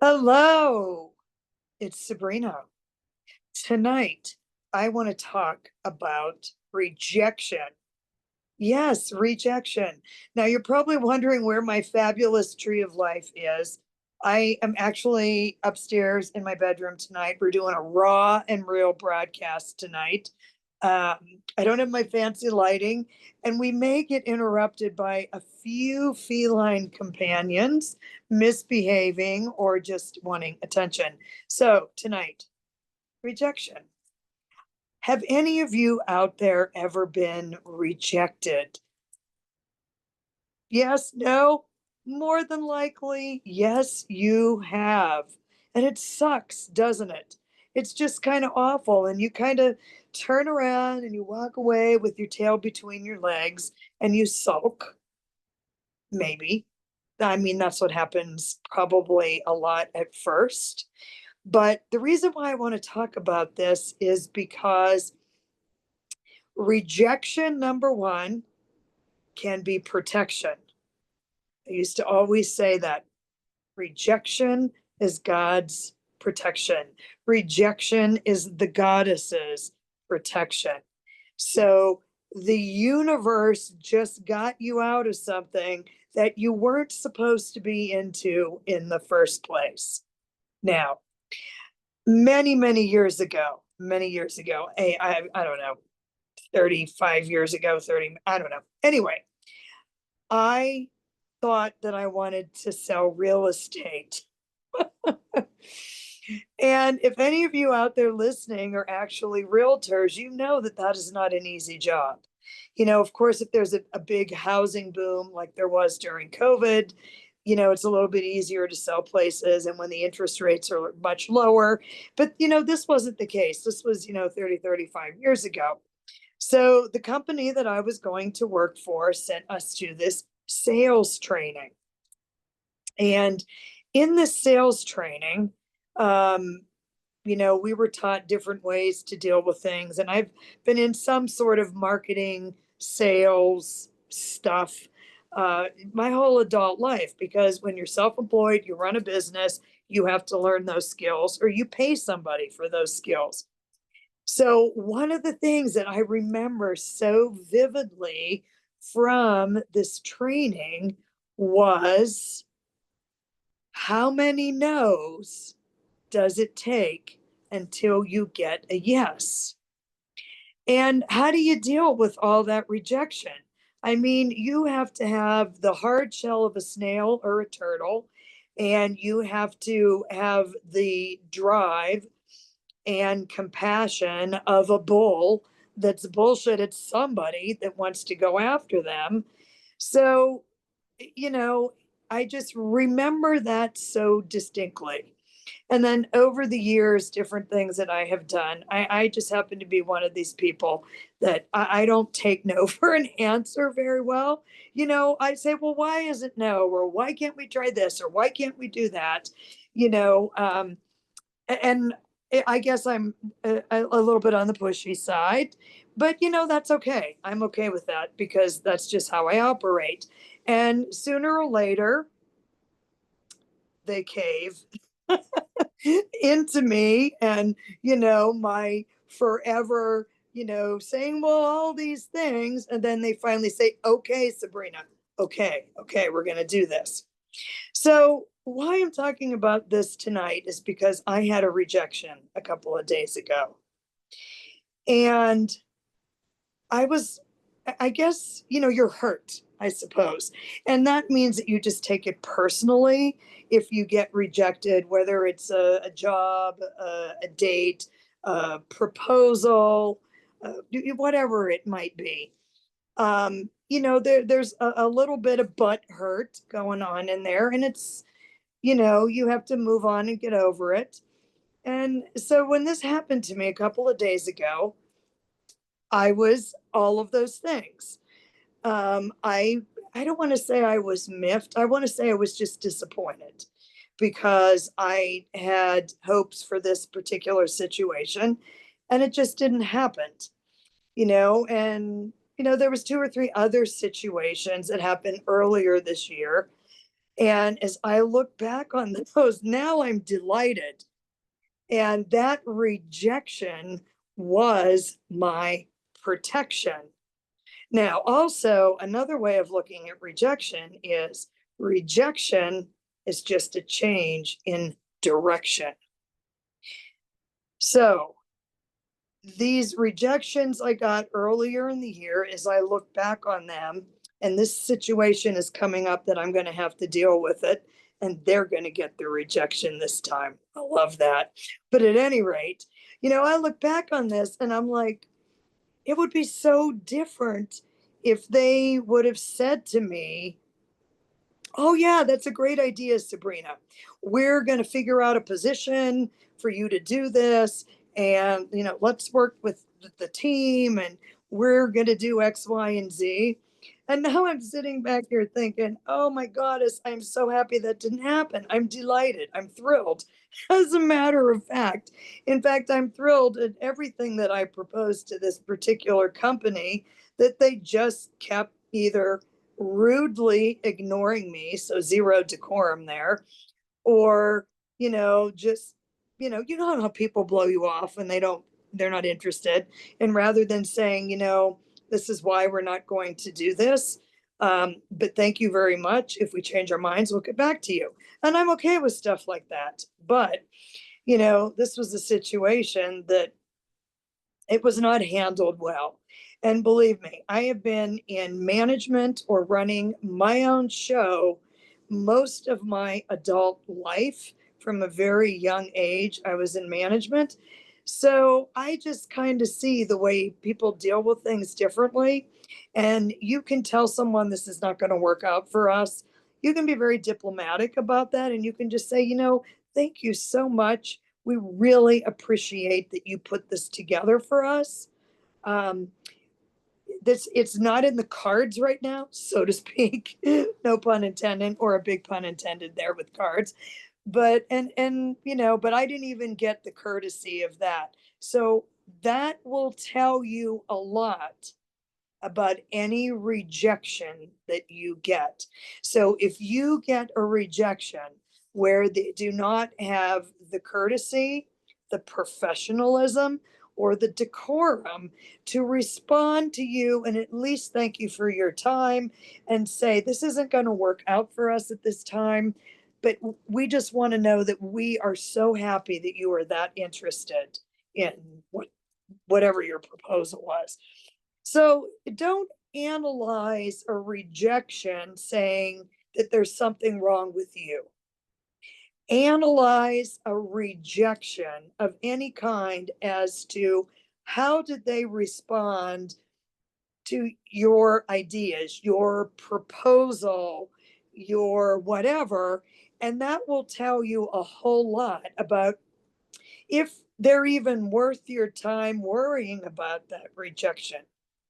Hello, it's Sabrina. Tonight, I want to talk about rejection. Yes, rejection. Now, you're probably wondering where my fabulous tree of life is. I am actually upstairs in my bedroom tonight. We're doing a raw and real broadcast tonight. I don't have my fancy lighting, and we may get interrupted by a few feline companions misbehaving or just wanting attention. So, tonight, rejection. Have any of you out there ever been rejected? Yes, no, more than likely, yes, you have. And it sucks, doesn't it? It's just kind of awful. And you kind of turn around and you walk away with your tail between your legs and you sulk, maybe. I mean, that's what happens probably a lot at first. But the reason why I want to talk about this is because rejection, number one, can be protection. I used to always say that rejection is God's protection. Rejection is the goddess's protection. So the universe just got you out of something that you weren't supposed to be into in the first place. Now, many years ago, I don't know, 35 years ago, 30, I don't know. Anyway, I thought that I wanted to sell real estate. And if any of you out there listening are actually realtors, you know that that is not an easy job. Of course, if there's a big housing boom like there was during COVID, it's a little bit easier to sell places and when the interest rates are much lower. But, this wasn't the case. This was, 30, 35 years ago. So the company that I was going to work for sent us to this sales training. And in this sales training, um, we were taught different ways to deal with things. And I've been in some sort of marketing, sales stuff my whole adult life, because when you're self-employed, you run a business, you have to learn those skills or you pay somebody for those skills. So, one of the things that I remember so vividly from this training was how many no's does it take until you get a yes? And how do you deal with all that rejection? I mean, you have to have the hard shell of a snail or a turtle, and you have to have the drive and compassion of a bull that's bullshitted somebody that wants to go after them. So, you know, I just remember that so distinctly. And then over the years, different things that I have done, I just happen to be one of these people that I don't take no for an answer very well. I say, well, why is it no? Or why can't we try this? Or why can't we do that? You know, and I guess I'm a little bit on the pushy side, but that's okay. I'm okay with that because that's just how I operate. And sooner or later, they cave into me and, my forever, saying, well, all these things. And then they finally say, okay, Sabrina, okay, we're going to do this. So, why I'm talking about this tonight is because I had a rejection a couple of days ago. And I was, I guess, you're hurt, I suppose. And that means that you just take it personally if you get rejected, whether it's a job, a date, a proposal, whatever it might be. There's a little bit of butt hurt going on in there, and it's you have to move on and get over it. And so when this happened to me a couple of days ago, I was all of those things. I don't want to say I was miffed. I want to say I was just disappointed because I had hopes for this particular situation and it just didn't happen, and there was two or three other situations that happened earlier this year. And as I look back on those, now I'm delighted. And that rejection was my protection. Now, also, another way of looking at rejection is just a change in direction. So, these rejections I got earlier in the year, as I look back on them, and this situation is coming up that I'm going to have to deal with it, and they're going to get the rejection this time. I love that. But at any rate, I look back on this and I'm like, it would be so different if they would have said to me, "Oh, yeah, that's a great idea, Sabrina. We're going to figure out a position for you to do this. And, let's work with the team and we're going to do X, Y, and Z." And now I'm sitting back here thinking, oh my goddess, I'm so happy that didn't happen. I'm delighted. I'm thrilled. As a matter of fact, I'm thrilled at everything that I proposed to this particular company that they just kept either rudely ignoring me, so zero decorum there, or, just, how people blow you off and they're not interested. And rather than saying, this is why we're not going to do this, but thank you very much. If we change our minds, we'll get back to you. And I'm okay with stuff like that. But, this was a situation that it was not handled well. And believe me, I have been in management or running my own show most of my adult life. From a very young age, I was in management. So I just kind of see the way people deal with things differently. And you can tell someone this is not going to work out for us. You can be very diplomatic about that. And you can just say, thank you so much. We really appreciate that you put this together for us. Um, it's not in the cards right now, so to speak. No pun intended, or a big pun intended there with cards. But but I didn't even get the courtesy of that. So that will tell you a lot about any rejection that you get. So if you get a rejection where they do not have the courtesy, the professionalism, or the decorum to respond to you and at least thank you for your time and say, this isn't going to work out for us at this time, but we just want to know that we are so happy that you are that interested in whatever your proposal was. So don't analyze a rejection saying that there's something wrong with you. Analyze a rejection of any kind as to how did they respond to your ideas, your proposal, your whatever, and that will tell you a whole lot about if they're even worth your time worrying about that rejection.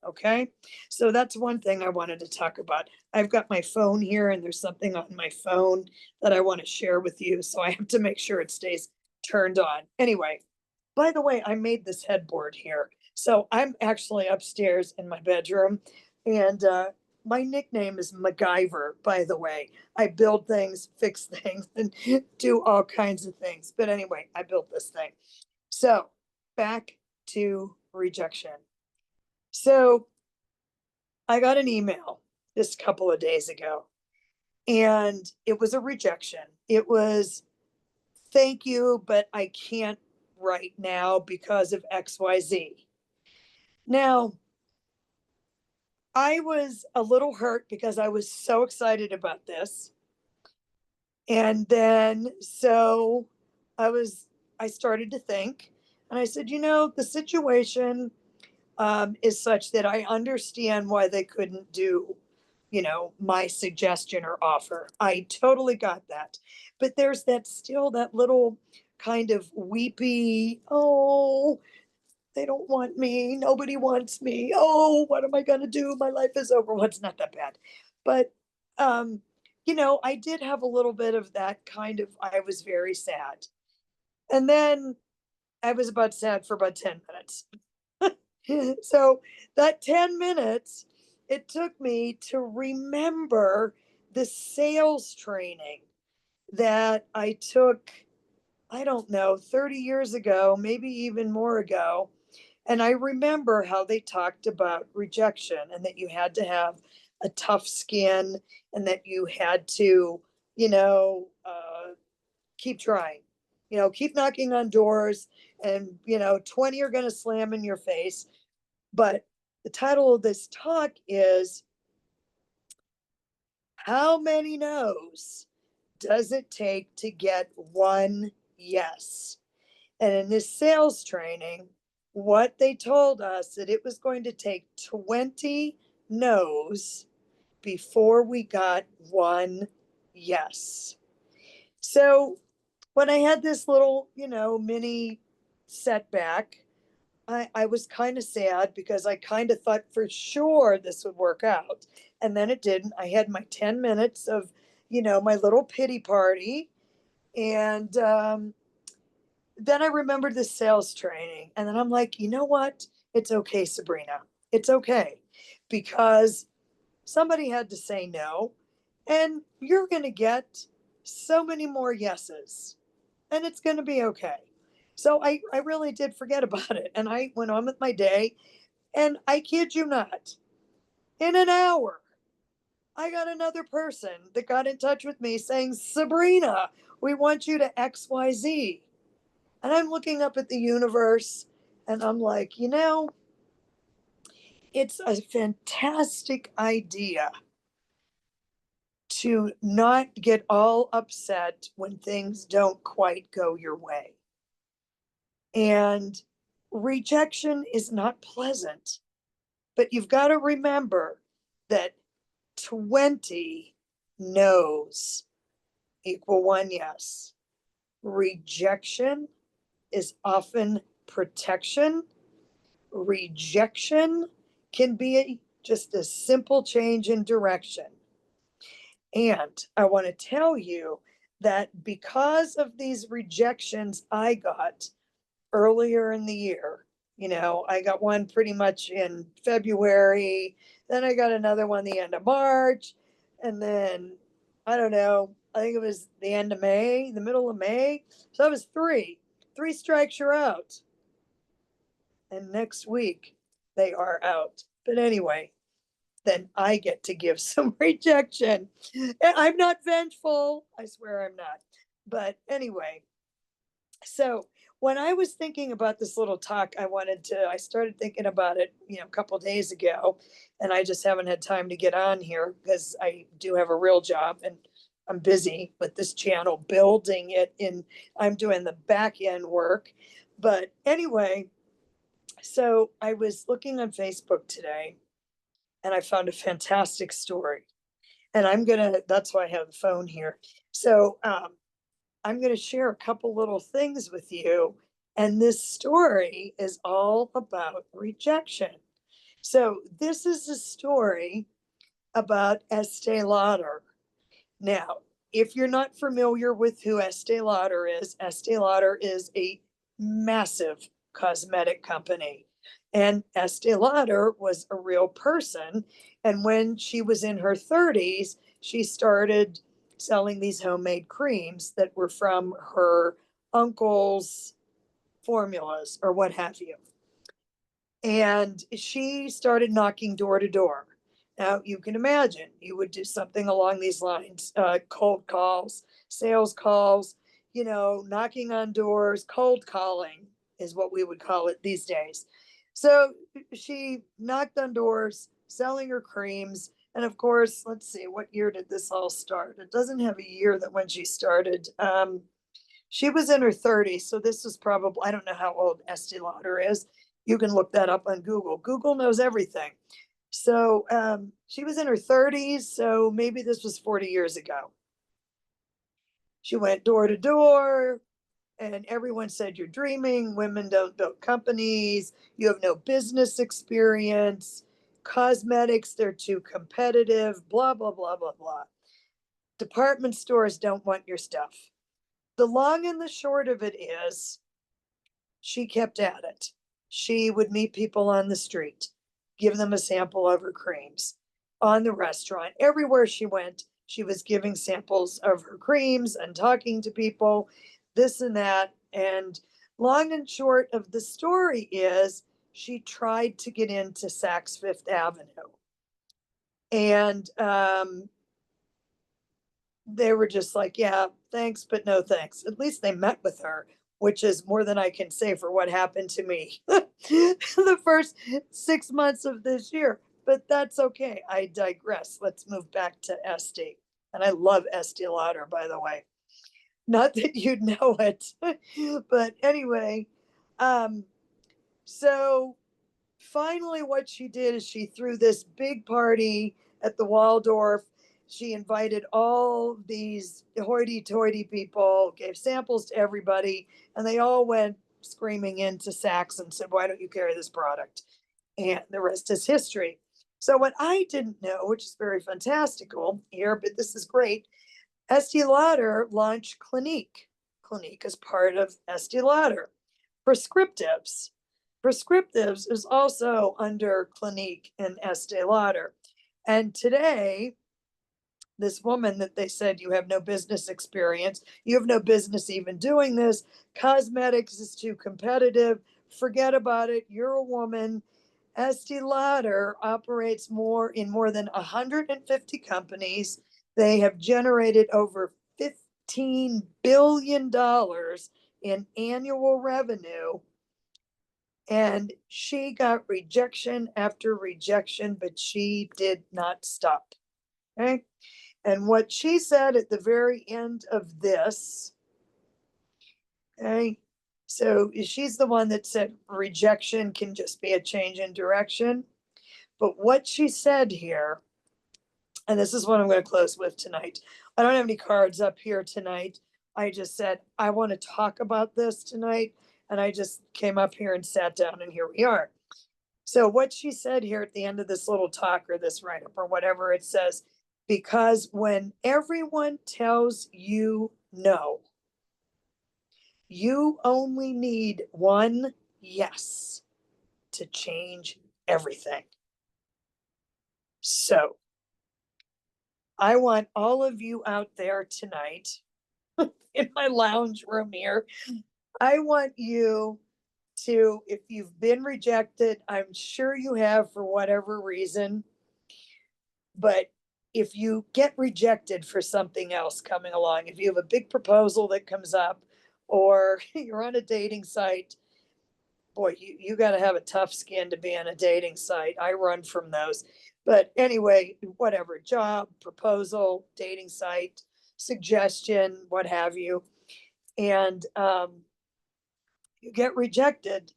Okay. So that's one thing I wanted to talk about. I've got my phone here and there's something on my phone that I want to share with you. So I have to make sure it stays turned on. Anyway, by the way, I made this headboard here. So I'm actually upstairs in my bedroom and my nickname is MacGyver, by the way. I build things, fix things, and do all kinds of things. But anyway, I built this thing. So back to rejection. So I got an email this couple of days ago, and it was a rejection. It was, thank you, but I can't right now because of XYZ. Now, I was a little hurt because I was so excited about this. And then so I was, I started to think, and I said, the situation is such that I understand why they couldn't do, my suggestion or offer. I totally got that. But there's that little kind of weepy, oh, they don't want me. Nobody wants me. Oh, what am I going to do? My life is over. Well, it's not that bad. But, I did have a little bit of that kind of, I was very sad. And then I was about sad for about 10 minutes. So that 10 minutes, it took me to remember the sales training that I took, I don't know, 30 years ago, maybe even more ago. And I remember how they talked about rejection and that you had to have a tough skin and that you had to, you know, keep trying, keep knocking on doors, and, 20 are going to slam in your face. But the title of this talk is How Many No's Does It Take to Get One Yes? And in this sales training, what they told us that it was going to take 20 no's before we got one yes. So when I had this little, mini setback, I was kind of sad because I kind of thought for sure this would work out. And then it didn't. I had my 10 minutes of, my little pity party. And then I remembered the sales training. And then I'm like, you know what? It's okay, Sabrina. It's okay. Because somebody had to say no. And you're going to get so many more yeses. And it's going to be okay. So I really did forget about it. And I went on with my day. And I kid you not, in an hour, I got another person that got in touch with me saying, Sabrina, we want you to XYZ. And I'm looking up at the universe and I'm like, it's a fantastic idea to not get all upset when things don't quite go your way. And rejection is not pleasant, but you've got to remember that 20 no's equal one yes. Rejection is often protection. Rejection can be just a simple change in direction. And I want to tell you that because of these rejections I got earlier in the year, I got one pretty much in February, then I got another one the end of March, and then I don't know, I think it was the end of May, the middle of May. So that was three. Three strikes, you're out. And next week they are out. But anyway, then I get to give some rejection. I'm not vengeful. I swear I'm not. But anyway, so when I was thinking about this little talk, I started thinking about it, a couple days ago, and I just haven't had time to get on here because I do have a real job and I'm busy with this channel, building it I'm doing the back end work. But anyway, so I was looking on Facebook today and I found a fantastic story. And that's why I have the phone here. So I'm going to share a couple little things with you. And this story is all about rejection. So this is a story about Estee Lauder. Now, if you're not familiar with who Estee Lauder is a massive cosmetic company. And Estee Lauder was a real person. And when she was in her 30s, she started selling these homemade creams that were from her uncle's formulas or what have you. And she started knocking door to door. Now, you can imagine you would do something along these lines, cold calls, sales calls, knocking on doors, cold calling is what we would call it these days. So she knocked on doors, selling her creams. And of course, let's see, what year did this all start? It doesn't have a year that when she started. She was in her 30s, so this was probably, I don't know how old Estee Lauder is. You can look that up on Google. Google knows everything. So she was in her 30s, so maybe this was 40 years ago. She went door to door, and everyone said, you're dreaming. Women don't build companies. You have no business experience. Cosmetics, they're too competitive, blah, blah, blah, blah, blah. Department stores don't want your stuff. The long and the short of it is, she kept at it. She would meet people on the street, give them a sample of her creams, on the restaurant, everywhere she went. She was giving samples of her creams and talking to people, this and that. And long and short of the story is she tried to get into Saks Fifth Avenue. And they were just like, yeah, thanks, but no thanks. At least they met with her, which is more than I can say for what happened to me the first 6 months of this year. But that's okay. I digress. Let's move back to Estee. And I love Estee Lauder, by the way. Not that you'd know it, but anyway. Um, so finally, what she did is she threw this big party at the Waldorf. She invited all these hoity-toity people, gave samples to everybody, and they all went screaming into Saks and said, "Why don't you carry this product?" And the rest is history. So what I didn't know, which is very fantastical here, but this is great, Estee Lauder launched Clinique. Clinique is part of Estee Lauder. Prescriptives. Prescriptives is also under Clinique and Estee Lauder. And today, this woman that they said you have no business experience, you have no business even doing this, cosmetics is too competitive, forget about it, you're a woman. Estee Lauder operates in more than 150 companies. They have generated over $15 billion in annual revenue. And she got rejection after rejection, but she did not stop. Okay. And what she said at the very end of this, okay, so she's the one that said rejection can just be a change in direction. But what she said here, and this is what I'm going to close with tonight. I don't have any cards up here tonight. I just said, I want to talk about this tonight. And I just came up here and sat down, and here we are. So what she said here at the end of this little talk or this write-up or whatever it says, because when everyone tells you no, you only need one yes to change everything. So I want all of you out there tonight in my lounge room here. I want you to, if you've been rejected, I'm sure you have for whatever reason, but if you get rejected for something else coming along, if you have a big proposal that comes up or you're on a dating site, boy, you got to have a tough skin to be on a dating site. I run from those. But anyway, whatever, job, proposal, dating site, suggestion, what have you. And you get rejected.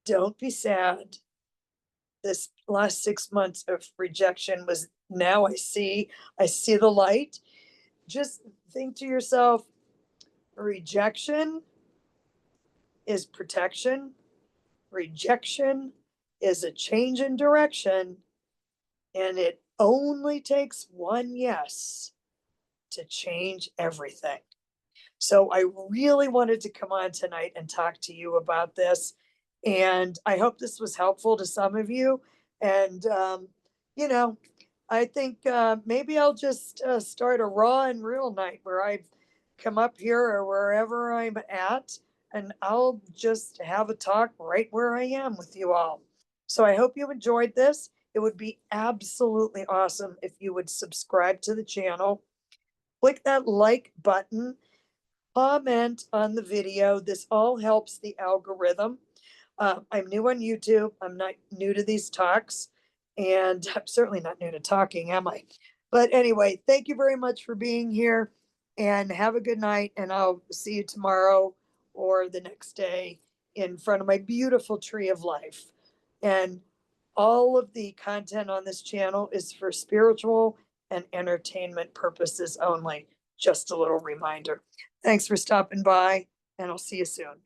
Don't be sad. This last 6 months of rejection was, now I see the light. Just think to yourself, rejection is protection. Rejection is a change in direction. And it only takes one yes to change everything. So I really wanted to come on tonight and talk to you about this. And I hope this was helpful to some of you. And, you know, I think maybe I'll just start a raw and real night where I come up here or wherever I'm at, and I'll just have a talk right where I am with you all. So I hope you enjoyed this. It would be absolutely awesome if you would subscribe to the channel, click that like button, comment on the video. This all helps the algorithm. I'm new on YouTube. I'm not new to these talks, and I'm certainly not new to talking, am I? But anyway, thank you very much for being here, and have a good night. And I'll see you tomorrow or the next day in front of my beautiful tree of life. And all of the content on this channel is for spiritual and entertainment purposes only. Just a little reminder. Thanks for stopping by, and I'll see you soon.